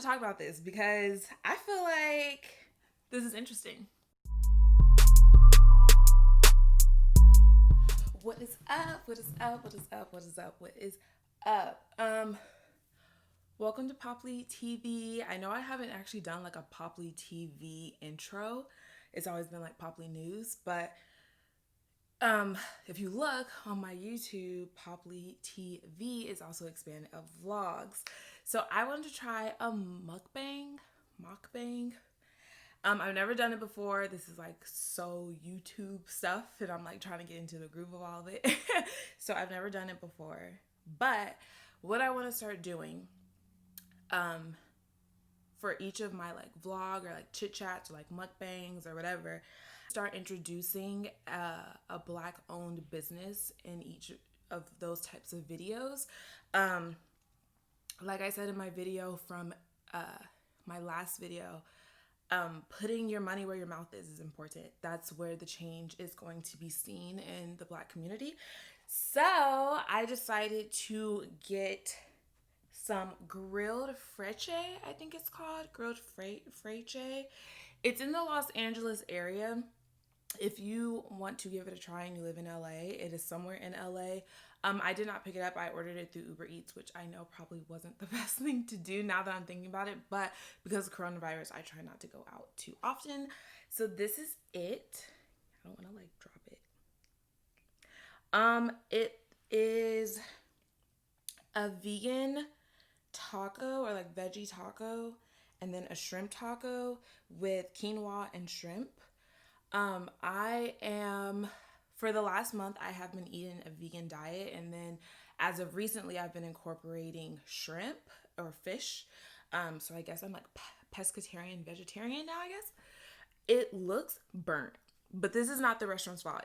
to talk about this because I feel like this is interesting. What is up? What is up? What is up? What is up? What is up? Welcome to Poply TV. I know I haven't actually done like a Poply TV intro. It's always been like Poply News, but if you look on my YouTube, Poply TV is also expanded of vlogs. So I wanted to try a mukbang. I've never done it before. This is like so YouTube stuff, and I'm like trying to get into the groove of all of it. So I've never done it before. But what I want to start doing, for each of my like vlog or like chit chats or like mukbangs or whatever, start introducing a black owned business in each of those types of videos. Like I said in my video from my last video, putting your money where your mouth is important. That's where the change is going to be seen in the black community. So I decided to get some grilled Fraiche, I think it's called, grilled Fraiche. It's in the Los Angeles area. If you want to give it a try and you live in LA, it is somewhere in LA. I did not pick it up. I ordered it through Uber Eats, which I know probably wasn't the best thing to do now that I'm thinking about it. But because of coronavirus, I try not to go out too often. So this is it. I don't want to like drop it. It is a vegan taco or like veggie taco, and then a shrimp taco with quinoa and shrimp. For the last month, I have been eating a vegan diet, and then as of recently, I've been incorporating shrimp or fish. So I guess I'm like pescatarian, vegetarian now, I guess. It looks burnt, but this is not the restaurant's fault.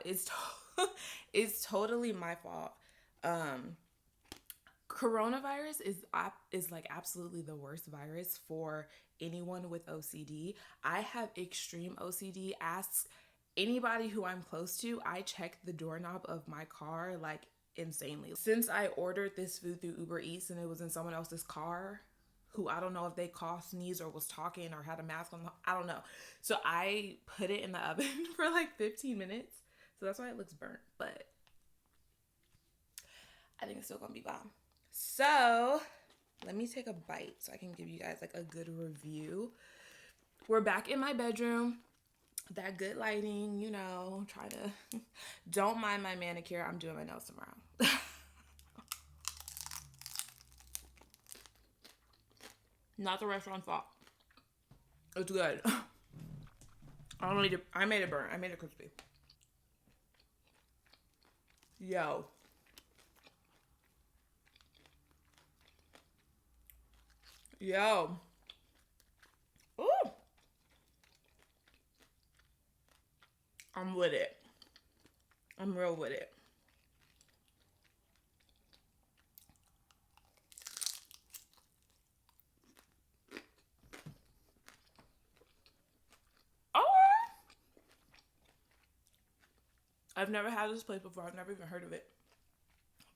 It's totally my fault. Coronavirus is like absolutely the worst virus for anyone with OCD. I have extreme OCD. Ask anybody who I'm close to. I check the doorknob of my car like insanely. Since I ordered this food through Uber Eats and it was in someone else's car, who I don't know if they coughed, sneezed, or was talking or had a mask on, I don't know. So I put it in the oven for like 15 minutes. So that's why it looks burnt, but I think it's still gonna be bomb. So let me take a bite so I can give you guys like a good review. We're back in my bedroom. That good lighting, you know, try to don't mind my manicure. I'm doing my nails tomorrow. Not the restaurant's fault. It's good. I made it burn. I made it crispy. Yo. Ooh. I'm with it. I'm real with it. Oh. I've never had this place before. I've never even heard of it.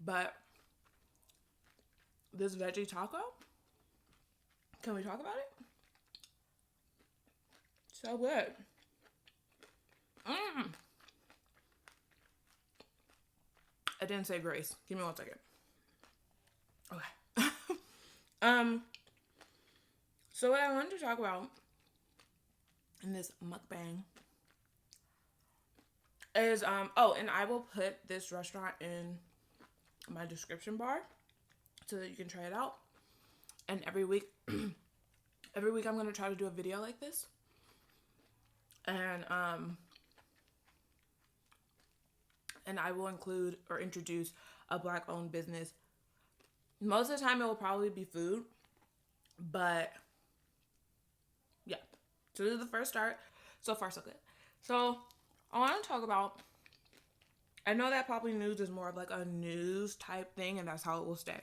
But this veggie taco, can we talk about it? So good. I didn't say grace. Give me 1 second. Okay. So what I wanted to talk about in this mukbang is and I will put this restaurant in my description bar so that you can try it out. And every week I'm gonna try to do a video like this. And I will include or introduce a black owned business. Most of the time it will probably be food, but yeah. So this is the first start. So far so good. So I want to talk about, I know that Poply News is more of like a news type thing and that's how it will stay.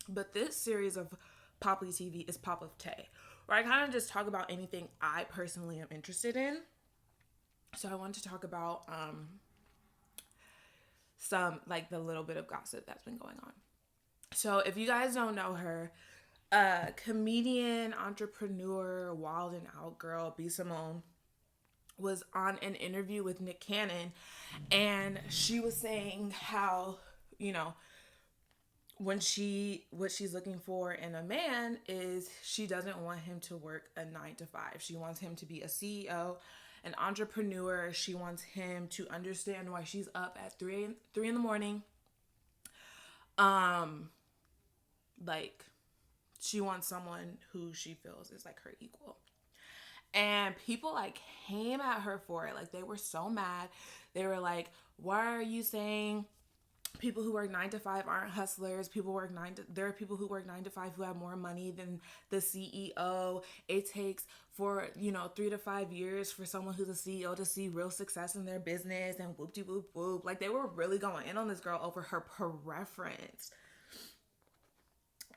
But this series of Poply TV is Pop of Tay, where I kind of just talk about anything I personally am interested in. So I want to talk about some like the little bit of gossip that's been going on. So if you guys don't know her, Comedian, entrepreneur, wild and out girl, B. Simone, was on an interview with Nick Cannon, and she was saying how, you know, what she's looking for in a man is she doesn't want him to work a 9 to 5. She wants him to be a CEO, an entrepreneur. She wants him to understand why she's up at 3 in the morning. Like, she wants someone who she feels is like her equal. And people like came at her for it. Like, they were so mad. They were like, why are you saying people who work 9 to 5 aren't hustlers? There are people who work 9 to 5 who have more money than the CEO. It takes for 3 to 5 years for someone who's a CEO to see real success in their business, and whoop de whoop whoop. Like, they were really going in on this girl over her preference.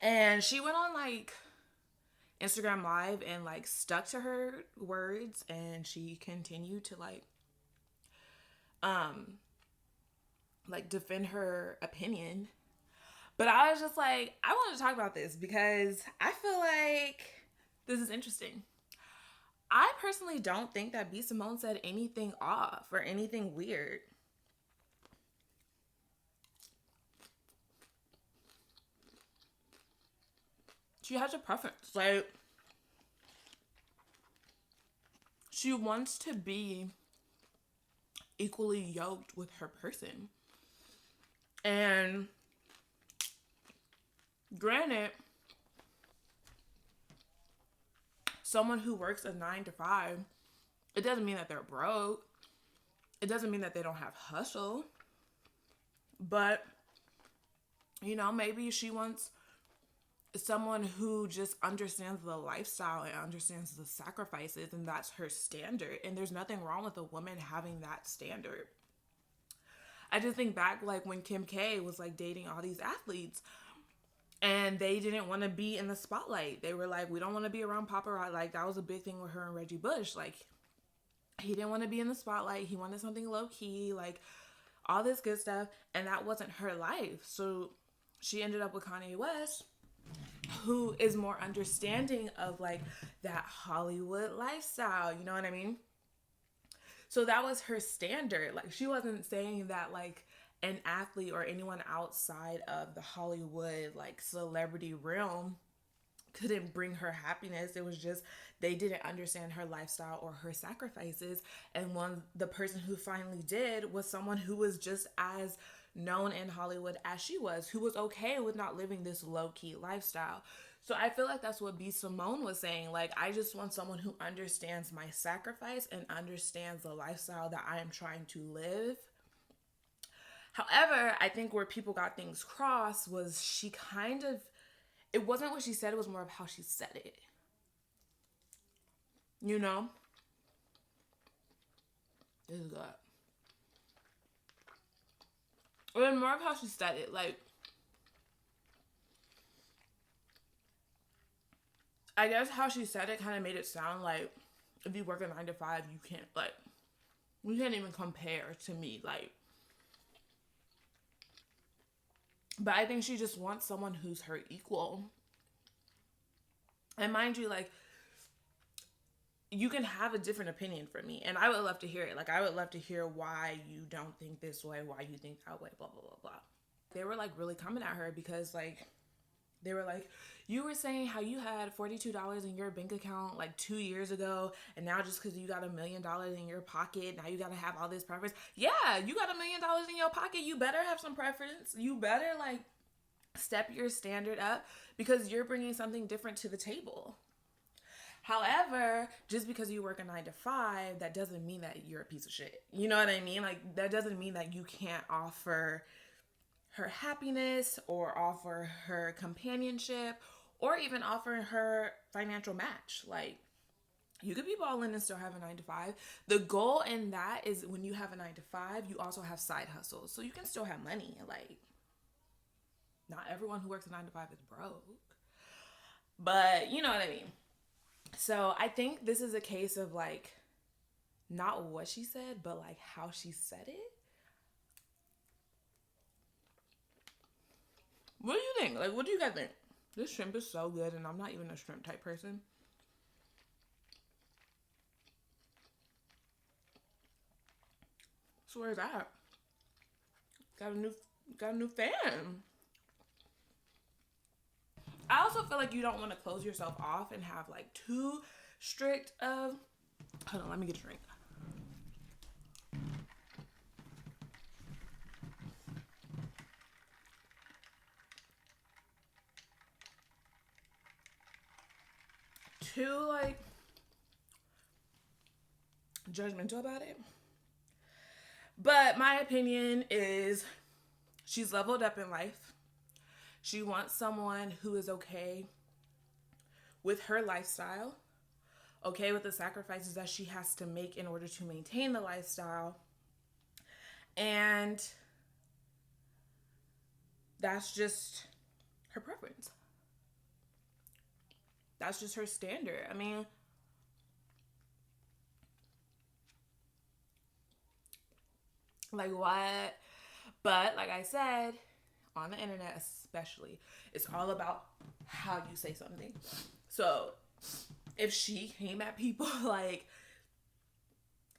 And she went on like Instagram Live and like stuck to her words, and she continued to like defend her opinion. But I was just like, I wanted to talk about this because I feel like this is interesting. I personally don't think that B. Simone said anything off or anything weird. She has a preference. Like, she wants to be equally yoked with her person. And granted, someone who works a 9 to 5, it doesn't mean that they're broke. It doesn't mean that they don't have hustle. But, maybe she wants someone who just understands the lifestyle and understands the sacrifices, and that's her standard. And there's nothing wrong with a woman having that standard. I just think back like when Kim K was like dating all these athletes, and they didn't want to be in the spotlight. They were like, we don't want to be around paparazzi. Like, that was a big thing with her and Reggie Bush. Like, he didn't want to be in the spotlight. He wanted something low key, like all this good stuff. And that wasn't her life. So she ended up with Kanye West, who is more understanding of like that Hollywood lifestyle. You know what I mean? So that was her standard. Like, she wasn't saying that like an athlete or anyone outside of the Hollywood like celebrity realm couldn't bring her happiness. It was just they didn't understand her lifestyle or her sacrifices. And the person who finally did was someone who was just as known in Hollywood as she was, who was okay with not living this low-key lifestyle. So I feel like that's what B. Simone was saying. Like, I just want someone who understands my sacrifice and understands the lifestyle that I am trying to live. However, I think where people got things crossed was it wasn't what she said, it was more of how she said it. This is good. It was more of how she said it. Like, I guess how she said it kind of made it sound like if you work a 9 to 5, you can't even compare to me. Like, but I think she just wants someone who's her equal. And mind you, like, you can have a different opinion from me, and I would love to hear it. Like, I would love to hear why you don't think this way, why you think that way, blah, blah, blah, blah. They were, like, really coming at her because, like, they were like, you were saying how you had $42 in your bank account, like, 2 years ago, and now just because you got $1 million in your pocket, now you got to have all this preference. Yeah, you got $1 million in your pocket. You better have some preference. You better, like, step your standard up because you're bringing something different to the table. However, just because you work a 9 to 5, that doesn't mean that you're a piece of shit. You know what I mean? Like, that doesn't mean that you can't offer her happiness or offer her companionship or even offer her financial match. Like, you could be balling and still have a 9 to 5. The goal in that is when you have a 9 to 5, you also have side hustles. So you can still have money. Like, not everyone who works a 9 to 5 is broke. But you know what I mean? So I think this is a case of like, not what she said, but like how she said it. What do you think? Like, what do you guys think? This shrimp is so good, and I'm not even a shrimp type person. So where's that? Got a new fan. I also feel like you don't want to close yourself off and have like too strict of. Hold on, let me get a drink. Too like judgmental about it. But my opinion is she's leveled up in life. She wants someone who is okay with her lifestyle, okay with the sacrifices that she has to make in order to maintain the lifestyle. And that's just her preference. That's just her standard. I mean, like what? But like I said, on the internet especially, it's all about how you say something. So if she came at people like,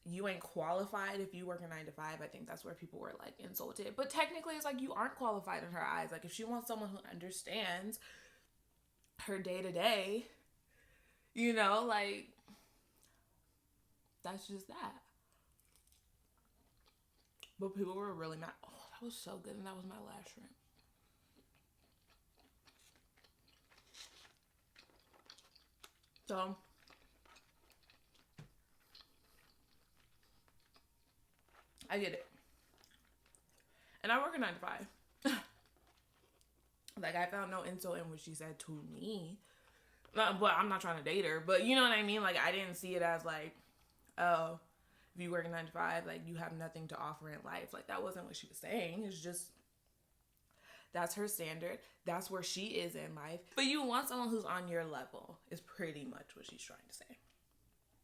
you ain't qualified if you work a 9 to 5, I think that's where people were like insulted. But technically it's like you aren't qualified in her eyes. Like if she wants someone who understands her day to day, you know, like that's just that. But people were really mad. Oh, that was so good, and that was my last shrimp. So I get it. And I work a 9 to 5. Like, I found no insult in what she said to me. But I'm not trying to date her. But you know what I mean? Like, I didn't see it as like, oh, if you work a 9 to 5, like, you have nothing to offer in life. Like, that wasn't what she was saying. It's just, that's her standard. That's where she is in life. But you want someone who's on your level, is pretty much what she's trying to say.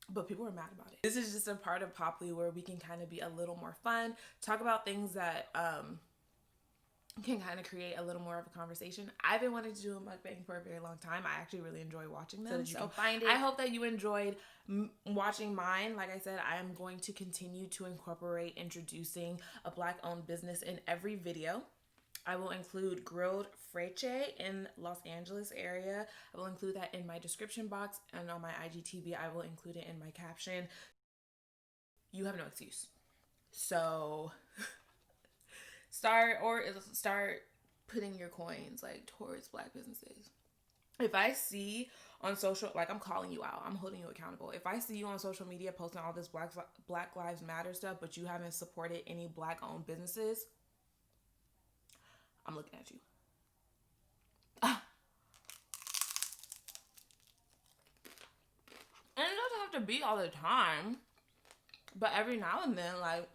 But people are mad about it. This is just a part of Poply where we can kind of be a little more fun, talk about things that can kind of create a little more of a conversation. I've been wanting to do a mukbang for a very long time. I actually really enjoy watching them. So find it. I hope that you enjoyed watching mine. Like I said, I am going to continue to incorporate introducing a Black-owned business in every video. I will include grilled Fraiche in Los Angeles area. I will include that in my description box, and on my IGTV, I will include it in my caption. You have no excuse. So start putting your coins like towards Black businesses. If I see on social, like I'm calling you out, I'm holding you accountable. If I see you on social media posting all this Black Lives Matter stuff, but you haven't supported any Black-owned businesses, I'm looking at you. And it doesn't have to be all the time, but every now and then, like,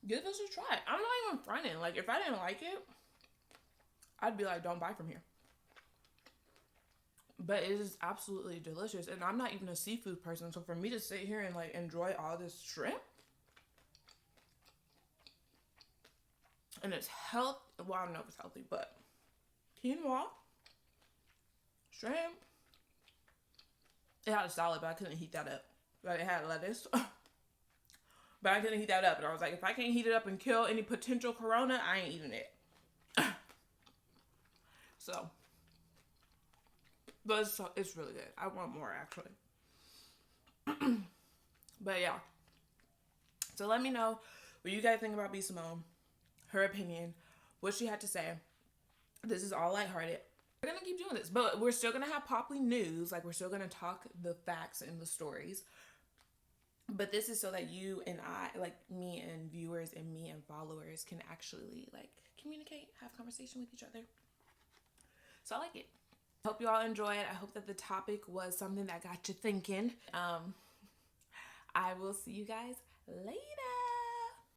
give us a try. I'm not even fronting. Like, if I didn't like it, I'd be like, don't buy from here. But it is absolutely delicious. And I'm not even a seafood person, so for me to sit here and like enjoy all this shrimp, and it's healthy. Well, I don't know if it's healthy, but quinoa, shrimp. It had a salad, but I couldn't heat that up. Like, it had lettuce, but I couldn't heat that up. And I was like, if I can't heat it up and kill any potential corona, I ain't eating it. So, but it's really good. I want more, actually. But yeah. So let me know what you guys think about B. Simone, her opinion, what she had to say. This is all lighthearted. We're gonna keep doing this, but we're still gonna have Poply news. Like, we're still gonna talk the facts and the stories. But this is so that you and I, like me and viewers and me and followers, can actually like communicate, have conversation with each other. So I like it. I hope you all enjoy it. I hope that the topic was something that got you thinking. I will see you guys later.